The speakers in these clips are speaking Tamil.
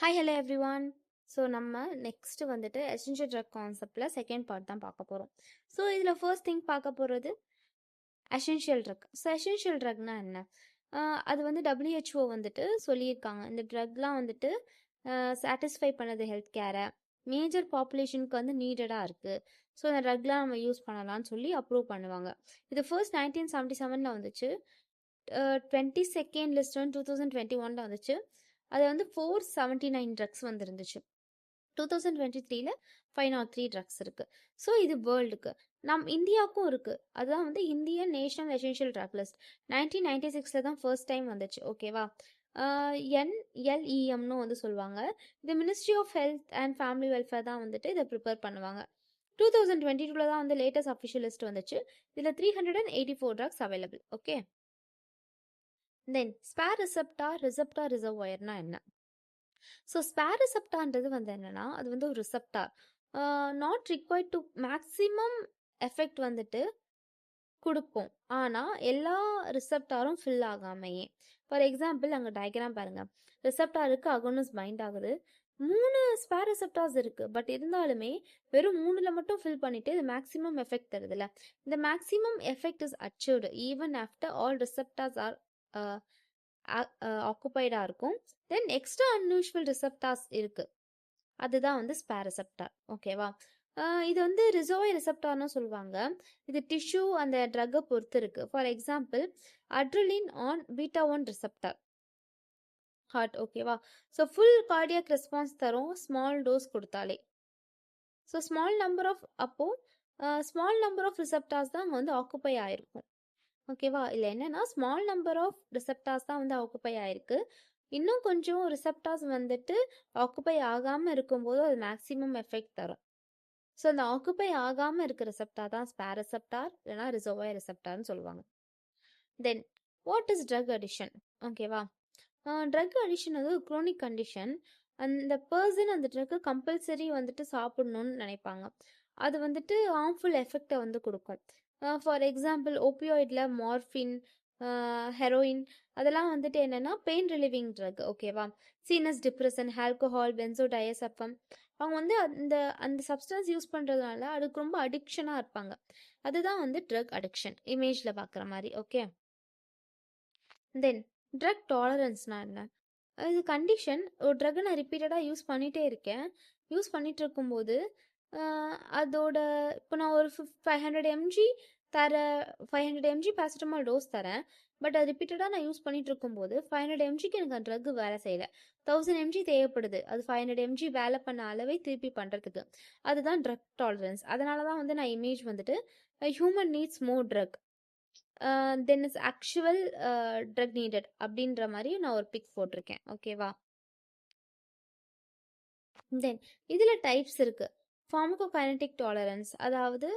Hi hello everyone. ஸோ நம்ம நெக்ஸ்ட் வந்துட்டு எசென்ஷியல் ட்ரக் கான்செப்டில் செகண்ட் பார்ட் தான் பார்க்க போகிறோம். ஸோ இதில் ஃபர்ஸ்ட் திங் பார்க்க போகிறது எசென்ஷியல் ட்ரக். ஸோ எசென்ஷியல் ட்ரக்னா என்ன? அது வந்து WHO வந்துட்டு சொல்லியிருக்காங்க. இந்த ட்ரக்லாம் வந்துட்டு சாட்டிஸ்ஃபை பண்ணது ஹெல்த் கேரை மேஜர் பாப்புலேஷனுக்கு வந்து நீடடாக இருக்குது. ஸோ இந்த ட்ரக்லாம் நம்ம யூஸ் பண்ணலாம்னு சொல்லி அப்ரூவ் பண்ணுவாங்க. இது ஃபர்ஸ்ட் 1977 வந்துச்சு. 22nd லிஸ்ட் வந்து 2021 வந்துச்சு. அது வந்து 479 ட்ரக்ஸ் வந்துருந்துச்சு. 2023 503 ட்ரக்ஸ் இருக்கு. ஸோ இது வேர்ல்டுக்கு. இந்தியாவுக்கும் இருக்கு. அதுதான் வந்து Indian national essential drug list 1996 தான் ஃபர்ஸ்ட் டைம் வந்துச்சு. ஓகேவா? NLEMனு வந்து சொல்லுவாங்க. இந்த ministry of health and family welfare தான் வந்துட்டு இதை ப்ரிப்பேர் பண்ணுவாங்க. 2022 தான் வந்து லேட்டஸ்ட் அஃபிஷியல் லிஸ்ட் வந்துச்சு. இதில் 384 ட்ரக்ஸ் அவைலபிள். ஓகே, தென் ஸ்பேர் ரிசப்டார் ரிசர்வாயர்னா என்ன? ஸோ ஸ்பேர் ரிசப்டார்ன்றது வந்து என்னன்னா, அது வந்து ஒரு receptor not required to maximum effect வந்துட்டு கொடுப்போம். ஆனால் எல்லா ரிசப்டாரும் ஃபில் ஆகாமையே. ஃபார் எக்ஸாம்பிள் அங்கே டயக்ராம் பாருங்க. ரிசப்டாருக்கு அகோனஸ் பைண்ட் ஆகுது. 3 ஸ்பேர் ரிசப்டார்ஸ் இருக்கு. பட் இருந்தாலுமே வெறும் 3ல் மட்டும் ஃபில் பண்ணிட்டு இது மேக்ஸிமம் எஃபெக்ட் தருதுல்ல. இந்த maximum effect is achieved even after all receptors are ஆக்குபைடாக இருக்கும். தென் எக்ஸ்ட்ரா அன்யூஷுவல் ரிசப்டார்ஸ் இருக்கு. அதுதான் வந்து ஸ்பேர் ரிசப்டார். ஓகேவா? இது வந்து ரிசர்வாயர் ரிசப்டார்னு சொல்லுவாங்க. இது டிஷ்யூ அந்த ட்ரக்கை பொறுத்து இருக்கு. For example adrenaline on beta 1 receptor heart. ஓகேவா? ஸோ ஃபுல் கார்டியாக் ரெஸ்பான்ஸ் தரும் ஸ்மால் டோஸ் கொடுத்தாலே. So small number of receptors தான் அங்கே வந்து ஆக்குப்பை ஆயிருக்கும். ஓகேவா? இல்லை என்னன்னா ஸ்மால் நம்பர் ஆஃப் ரிசப்டார்ஸ் தான் வந்து ஆக்குப்பை ஆயிருக்கு. இன்னும் கொஞ்சம் ரிசப்டார்ஸ் வந்துட்டு ஆக்குப்பை ஆகாமல் இருக்கும்போது அது மேக்ஸிமம் எஃபெக்ட் தரும். ஸோ அந்த ஆக்குப்பை ஆகாமல் இருக்க ரிசப்டார் தான் ஸ்பேர் ரிசப்டார் இல்லைனா ரிசர்வாயர் ரிசப்டார்னு சொல்லுவாங்க. Then what is drug addiction? ஓகேவா? ட்ரக் அடிஷன் வந்து ஒரு குரோனிக் கண்டிஷன். அந்த பர்சன் அந்த ட்ரக்கு கம்பல்சரி வந்துட்டு சாப்பிடணும்னு நினைப்பாங்க. அது வந்துட்டு ஹார்ம்ஃபுல் எஃபெக்டை வந்து கொடுக்கும். ஃபார் எக்ஸாம்பிள் ஓபியாய்டில் மார்ஃபின், ஹெரோயின் அதெல்லாம் வந்துட்டு என்னென்னா பெயின் ரிலீவிங் ட்ரக். ஓகேவா? சீனஸ் டிப்ரெஷன், ஆல்கோஹால், பென்சோடையசெப்பம் அவங்க வந்து அந்த அந்த சப்ஸ்டன்ஸ் யூஸ் பண்ணுறதுனால அதுக்கு ரொம்ப அடிக்ஷனாக இருப்பாங்க. அதுதான் வந்து ட்ரக் அடிக்ஷன் இமேஜில் பார்க்குற மாதிரி. ஓகே, தென் ட்ரக் டாலரன்ஸ்னால் என்ன? இது கண்டிஷன். ஒரு ட்ரக்கை நான் ரிப்பீட்டடாக யூஸ் இருக்கும்போது அதோட இப்போ நான் ஒரு 500 mg 500 mg பேராசிட்டமால் டோஸ் தரேன். பட் அது ரிப்பீட்டடாக நான் யூஸ் பண்ணிட்டு இருக்கும்போது 500 mgக்கு எனக்கு அந்த ட்ரக் வேலை செய்யலை. 1000 mg தேவைப்படுது அது 500 mg வேலை பண்ண அளவை திருப்பி பண்ணுறதுக்கு. அதுதான் ட்ரக் டாலரன்ஸ். அதனால தான் வந்து நான் இமேஜ் வந்துட்டு human needs more drug then is actual drug needed அப்படின்ற மாதிரி நான் ஒரு பிக் போட்டிருக்கேன். ஓகேவா? தென் இதில் டைப்ஸ் இருக்குது. ஃபார்மகோகைனடிக் டாலரன்ஸ், அதாவது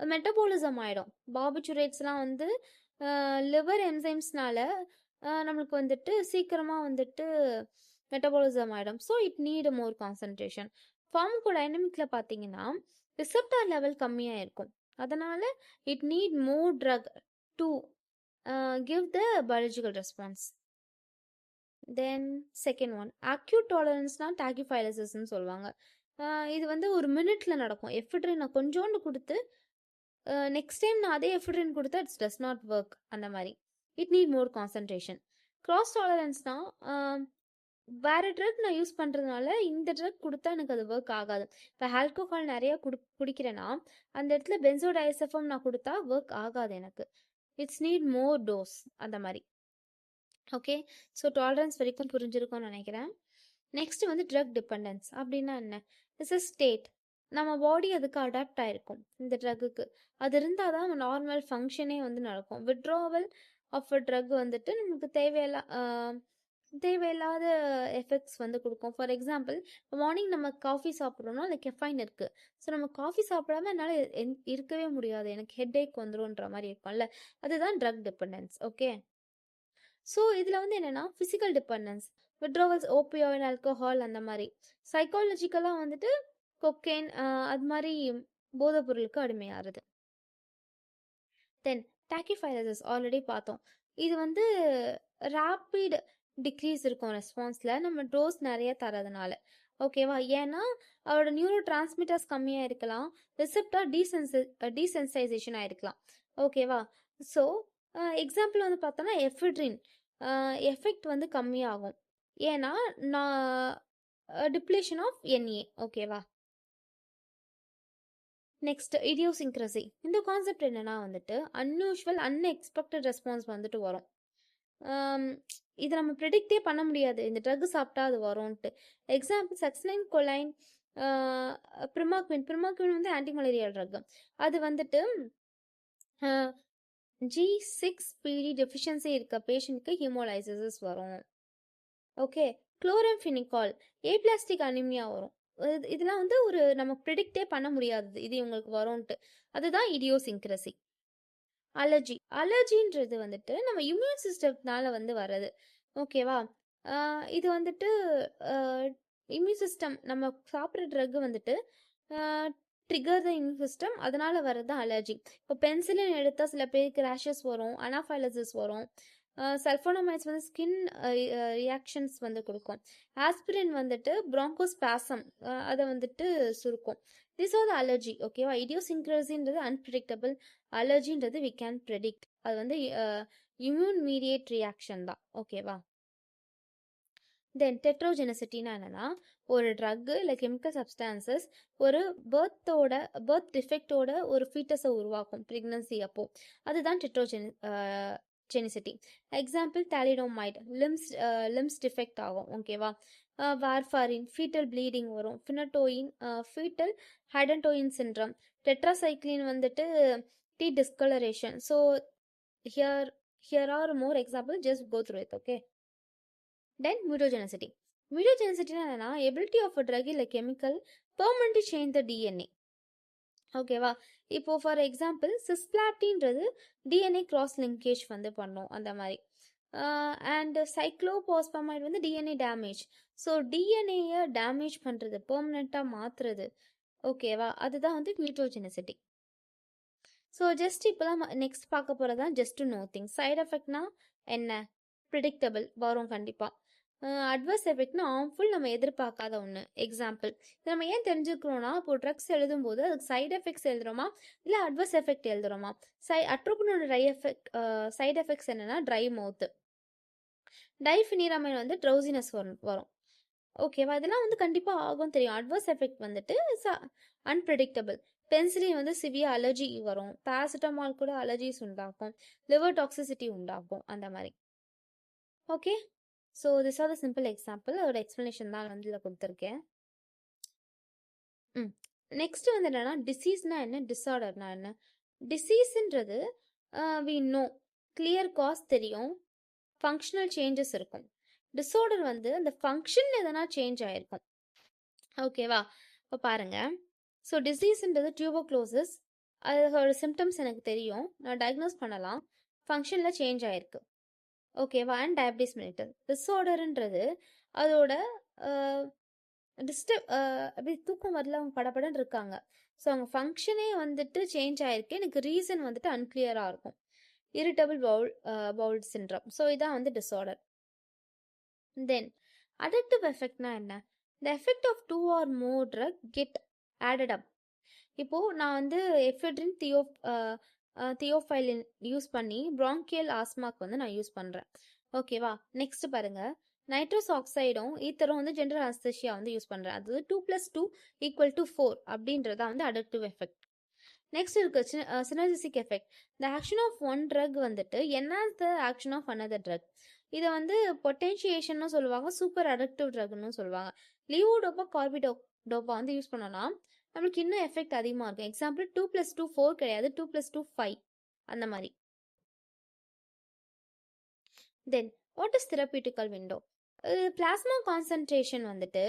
மெட்டபாலிசம் ஆகிடும். பார்பிச்சுரேட்ஸ்லாம் வந்து லிவர் என்சைம்ஸ்னால நம்மளுக்கு வந்துட்டு சீக்கிரமாக வந்துட்டு மெட்டபாலிசம் ஆகிடும். So it need more concentration. ஃபார்மகோடைனமிக்கில் பார்த்தீங்கன்னா ரிசப்டார் லெவல் கம்மியாக இருக்கும். அதனால் it need more drug to give the biological response. Then second one acute டாலரன்ஸ்னால் டாக்கிஃபைலசிஸ்ன்னு சொல்லுவாங்க. இது வந்து ஒரு மினிட்ல நடக்கும். எஃபிட்ரின் நான் கொஞ்சோண்டு கொடுத்து நெக்ஸ்ட் டைம் நான் அதே எஃபிட்ரின் கொடுத்தா இட்ஸ் டஸ் நாட் ஒர்க். அந்த மாதிரி it need more concentration. Cross டாலரன்ஸ்னால் வேறு ட்ரக் நான் யூஸ் பண்ணுறதுனால இந்த ட்ரக் கொடுத்தா எனக்கு அது ஒர்க் ஆகாது. இப்போ ஆல்கோஹால் நிறையா குடிக்கிறேன்னா அந்த இடத்துல பென்சோடையசெப்பம் நான் கொடுத்தா ஒர்க் ஆகாது எனக்கு. It's need more dose. அந்த மாதிரி. ஓகே, ஸோ டாலரன்ஸ் வரைக்கும் புரிஞ்சிருக்கும்னு நினைக்கிறேன். நெக்ஸ்ட் வந்து ட்ரக் டிபெண்டன்ஸ் அப்படின்னா என்ன? It's a state. நம்ம பாடி அதுக்கு அடாப்ட் ஆகிருக்கும் இந்த ட்ரக்குக்கு. அது இருந்தால் தான் நார்மல் ஃபங்க்ஷனே வந்து நடக்கும். விட்ராவல் ஆஃப் அ ட்ரக் வந்துட்டு நமக்கு தேவையில்லாத எஃபெக்ட்ஸ் வந்து கொடுக்கும். ஃபார் எக்ஸாம்பிள் மார்னிங் நம்ம காஃபி சாப்பிட்றோம்னா அதில் கெஃபைன் இருக்குது. ஸோ நம்ம காஃபி சாப்பிடாம என்னால் இருக்கவே முடியாது, எனக்கு ஹெட்ஏக் வந்துரும்ன்ற மாதிரி இருக்கும்ல. அதுதான் ட்ரக் டிபெண்டன்ஸ். ஓகே, ஸோ இதில் வந்து என்னென்னா ஃபிசிக்கல் டிபெண்டன்ஸ், விட்ரோவல்ஸ், ஓபியாய்டு, ஆல்கோஹால் அந்த மாதிரி. சைக்காலஜிக்கலாக வந்துட்டு கொக்கேன் அது மாதிரி போதைப் பொருளுக்கு அடிமையாகிறது. தென் டாக்கிஃபைலசிஸ் ஆல்ரெடி பார்த்தோம். இது வந்து ரேப்பிட் டிக்ரீஸ் இருக்கும் ரெஸ்பான்ஸில் நம்ம டோஸ் நிறைய தரதுனால. ஓகேவா? ஏன்னா அவரோட நியூரோ டிரான்ஸ்மிட்டர்ஸ் கம்மியாக இருக்கலாம், ரிசெப்டார் டீசென்சைசேஷன் ஆயிருக்கலாம். ஓகேவா? ஸோ எக்ஸாம்பிள் வந்து பார்த்தோன்னா எஃபிட்ரின் எஃபெக்ட் வந்து கம்மியாகும். ஏன்னா நான் டிப்ளேஷன் ஆஃப் என்ஏ. ஓகேவா? நெக்ஸ்ட் இடியோசிங்க்ரசி. இந்த கான்செப்ட் என்னன்னா வந்துட்டு அன்யூஷுவல் அன்எக்ஸ்பெக்டட் ரெஸ்பான்ஸ் வந்துட்டு வரும். இதை நம்ம ப்ரெடிக்டே பண்ண முடியாது, இந்த ட்ரக் சாப்பிட்டா அது வரும்ன்ட்டு. எக்ஸாம்பிள் சக்ஸ்லைன் கொலைன், ப்ரிமாக்வின் வந்து ஆன்டிமலேரியா ட்ரக். அது வந்துட்டு G6PD டெஃபிஷியன்சி இருக்க பேஷண்ட்க்கு ஹீமோலைசிஸ் வரும். ஓகே. குளோரம்ஃபினிகால் ஏபிளாஸ்டிக் அனிமியா வரும். இதெல்லாம் வந்து ஒரு நம்ம ப்ரெடிக்டே பண்ண முடியாது இது இவங்களுக்கு வரும்ன்ட்டு. அதுதான் இடியோசிங்க்ரசி. அலர்ஜின்றது வந்துட்டு நம்ம இம்யூன் சிஸ்டம்னால வந்து வர்றது. ஓகேவா? இது வந்துட்டு இம்யூன் சிஸ்டம் நம்ம சாப்பிட்ற ட்ரக் வந்துட்டு ட்ரிகர் த இம்யூன் சிஸ்டம், அதனால வர்றது தான் அலர்ஜி. இப்போ பென்சிலின் எடுத்தால் சில பேருக்கு ரேஷஸ் வரும், அனாஃபைலசிஸ் வரும். சல்ஃபோனமைட்ஸ் வந்து ஸ்கின் ரியாக்ஷன்ஸ் வந்து கொடுக்கும். ஆஸ்பிரின் வந்துட்டு ப்ராங்கோஸ்பாசம் அதை வந்துட்டு சுருக்கும். This are the allergy. ஓகேவா? இடியோசிங்க்ரசின்றது அன்பிரிடிக்டபிள், அலர்ஜின்றது வி கேன் ப்ரெடிக்ட். அது வந்து இம்யூன் மீடியேட் ரியாக்ஷன் தான். ஓகேவா? தென் டெட்ரோஜெனசிட்டினா என்னன்னா ஒரு ட்ரக்கு இல்லை கெமிக்கல் சப்ஸ்டான்சஸ் ஒரு பர்த் டிஃபெக்டோட ஒரு ஃபீட்டஸை உருவாக்கும் ப்ரெக்னன்சி அப்போ. அதுதான் ஜெனிசிட்டி. எக்ஸாம்பிள் தாலிடோமைட், லிம்ஸ் டிஃபெக்ட் ஆகும். ஓகேவா? வார்ஃபாரின் ஃபீட்டல் ப்ளீடிங் வரும். Phenytoin fetal hydantoin syndrome. Tetracycline வந்துட்டு டி discoloration. So here are more example, just go through it. Okay. Then mutagenicity. மியூட்டோஜெனசிட்டினா என்னன்னா எபிலிட்டி ஆஃப் அ ட்ரக் இல்லை chemical permanently change the DNA. ஓகேவா? இப்போ ஃபார் எக்ஸாம்பிள் சிஸ்பிளாட்டின்றது டிஎன்ஏ கிராஸ் லிங்கேஜ் வந்து பண்ணும் அந்த மாதிரி. அண்ட் சைக்ளோபாஸ்பமைட் வந்து டிஎன்ஏ டேமேஜ். ஸோ டிஎன்ஏயை டேமேஜ் பண்ணுறது, பெர்மனெண்ட்டாக மாற்றுறது. ஓகேவா? அதுதான் வந்து மியூட்டோஜெனசிட்டி. ஸோ ஜஸ்ட் இப்போ தான் நெக்ஸ்ட் பார்க்க போகிறது தான் just to know thing. Side எஃபெக்ட்னா என்ன? ப்ரிடிக்டபிள் வரும் கண்டிப்பாக. அட்வர்ஸ் எஃபெக்ட்னா ஹார்ம்ஃபுல், நம்ம எதிர்பார்க்காத ஒன்று. எக்ஸாம்பிள் இது நம்ம ஏன் தெரிஞ்சுக்கிறோன்னா இப்போ ட்ரக்ஸ் எழுதும்போது அதுக்கு சைட் எஃபெக்ட்ஸ் எழுதுகிறோமா இல்லை அட்வர்ஸ் எஃபெக்ட் எழுதுகிறோமா? அட்ரோபினோட சைட் எஃபெக்ட்ஸ் என்னென்னா ட்ரை மவுத்து, டைஃபினிராமைன் வந்து ட்ரௌசினஸ் வரும். ஓகேவா? இதெல்லாம் வந்து கண்டிப்பாக ஆகும் தெரியும். அட்வர்ஸ் எஃபெக்ட் வந்துட்டு அன்பிரடிக்டபிள். பென்சிலின் வந்து சிவியர் அலர்ஜி வரும். பேராசிட்டமால் கூட அலர்ஜிஸ் உண்டாகும், லிவர் டாக்ஸிசிட்டி உண்டாகும், அந்த மாதிரி. Okay. So this are the simple example. ஒரு எக்ஸ்ப்ளனேஷன் தான் வந்து இதில் கொடுத்துருக்கேன். நெக்ஸ்ட் வந்து என்னன்னா டிசீஸ்னா என்ன, டிஸார்டர்னா என்ன? டிசீஸ்ன்றது வி நோ கிளியர் காஸ் தெரியும், ஃபங்க்ஷனல் சேஞ்சஸ் இருக்கும். டிஸார்டர் வந்து அந்த ஃபங்க்ஷன் எதனா சேஞ்ச் ஆகிருக்கும். ஓகேவா? இப்போ பாருங்க. ஸோ டிசீஸ்ன்றது டியூபர்குலோசிஸ், அதோட சிம்டம்ஸ் எனக்கு தெரியும், நான் டயக்னோஸ் பண்ணலாம், ஃபங்க்ஷனில் சேஞ்ச் ஆகிருக்கு. ஓகேவா? And diabetes mellitus. டிஸார்டர்ன்றது அதோட அப்படி தூக்கம் வரல, அவங்க படப்படன்னு இருக்காங்க. ஸோ அவங்க ஃபங்க்ஷனே வந்துட்டு சேஞ்ச் ஆகிருக்கு, எனக்கு ரீசன் வந்துட்டு அன்கிளியராக இருக்கும். Irritable bowel syndrome. ஸோ இதான் வந்து டிஸார்டர். தென் அடிக்டிவ் எஃபெக்ட்னா என்ன? The effect of 2 or more drug get added up. இப்போது நான் வந்து எஃபெட்ரின் தியோஃபைலின் யூஸ் பண்ணி ப்ராங்கியல் ஆஸ்மாக்கு வந்து நான் யூஸ் பண்ணுறேன். ஓகேவா? நெக்ஸ்ட் பாருங்க, நைட்ரோஸ் ஆக்சைடும் ஈத்தரும் வந்து ஜென்ரல் அனஸ்தேஷியா வந்து யூஸ் பண்ணுறேன். அது 2+2 = 4 அப்படின்றத வந்து அடிக்டிவ் எஃபெக்ட். நெக்ஸ்ட் இருக்கு synergistic effect. The action of one drug வந்துட்டு enhance the action of another drug. இதை வந்து பொட்டென்ஷியேஷன்னு சொல்லுவாங்க, சூப்பர் அடிக்டிவ் ட்ரக்னு சொல்லுவாங்க. லீவோடோப்பா கார்பிடோப்பா வந்து யூஸ் பண்ணலாம், நம்மளுக்கு இன்னும் எஃபெக்ட் அதிகமாக இருக்கும். எக்ஸாம்பிள் 2+2 4 கிடையாது, 2+2 5 அந்த மாதிரி. Then what is therapeutical window? Plasma concentration வந்துட்டு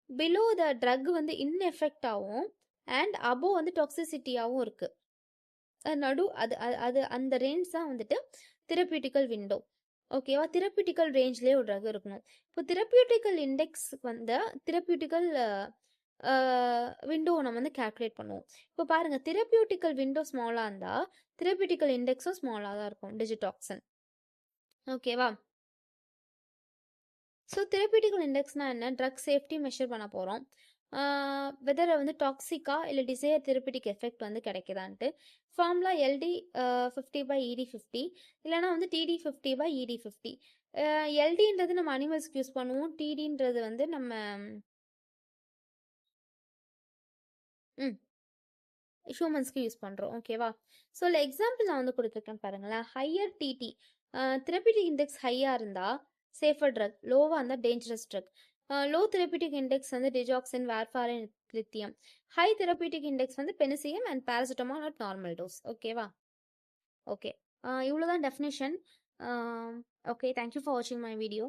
பிலோ த ட்ரக் வந்து இன்எஃபெக்ட் ஆகும் அண்ட் அபோவ் வந்து டாக்ஸிசிட்டியாகவும் இருக்குது. அது அந்த ரேஞ்ச் தான் வந்துட்டு தெரபியூட்டிக்கல் விண்டோ. ஓகேவா? தெரபியூட்டிக்கல் ரேஞ்ச்லேயே ஒரு ட்ரக் இருக்கணும். இப்போ தெரபியூட்டிக்கல் இண்டெக்ஸ் வந்து தெரபியூட்டிக்கல் விண்டோ நம்ம வந்து கேல்குலேட் பண்ணுவோம். இப்போ பாருங்கள், தெரபியூட்டிக்கல் விண்டோ ஸ்மாலாக இருந்தால் தெரபியூட்டிக்கல் இண்டெக்ஸும் ஸ்மாலாக தான் இருக்கும், டிஜிடாக்சன். ஓகேவா? ஸோ தெரபியூட்டிக்கல் இண்டெக்ஸ்னால் என்ன? ட்ரக் சேஃப்டி மெஷர் பண்ண போகிறோம். வெதர் வந்து டாக்ஸிக்கா இல்லை டிசையர் தெரபியூட்டிக் எஃபெக்ட் வந்து கிடைக்குதான்ட்டு. ஃபார்முலா எல்டி 50/ED50 இல்லைனா வந்து TD50/ED50. எல்டின்றது நம்ம அனிமல்ஸ்க்கு யூஸ் பண்ணுவோம். டிடின்றது வந்து நம்ம ஹியூமன்ஸ்க்கு யூஸ் பண்ணுறோம். ஓகேவா? ஸோ இல்லை எக்ஸாம்பிள் நான் வந்து கொடுத்துருக்கேன் பாருங்களேன். ஹையர் டிடி தெரபியூட்டிக் இண்டெக்ஸ் ஹையாக இருந்தால் சேஃபர் ட்ரக், லோவாக இருந்தால் dangerous drug. Low therapeutic index வந்து digoxin, warfarin, lithium. High therapeutic index வந்து penicillin and paracetamol at normal dose. ஓகேவா? ஓகே, இவ்வளோ தான் டெஃபினிஷன். ஓகே, தேங்க்யூ ஃபார் வாட்சிங் மை வீடியோ.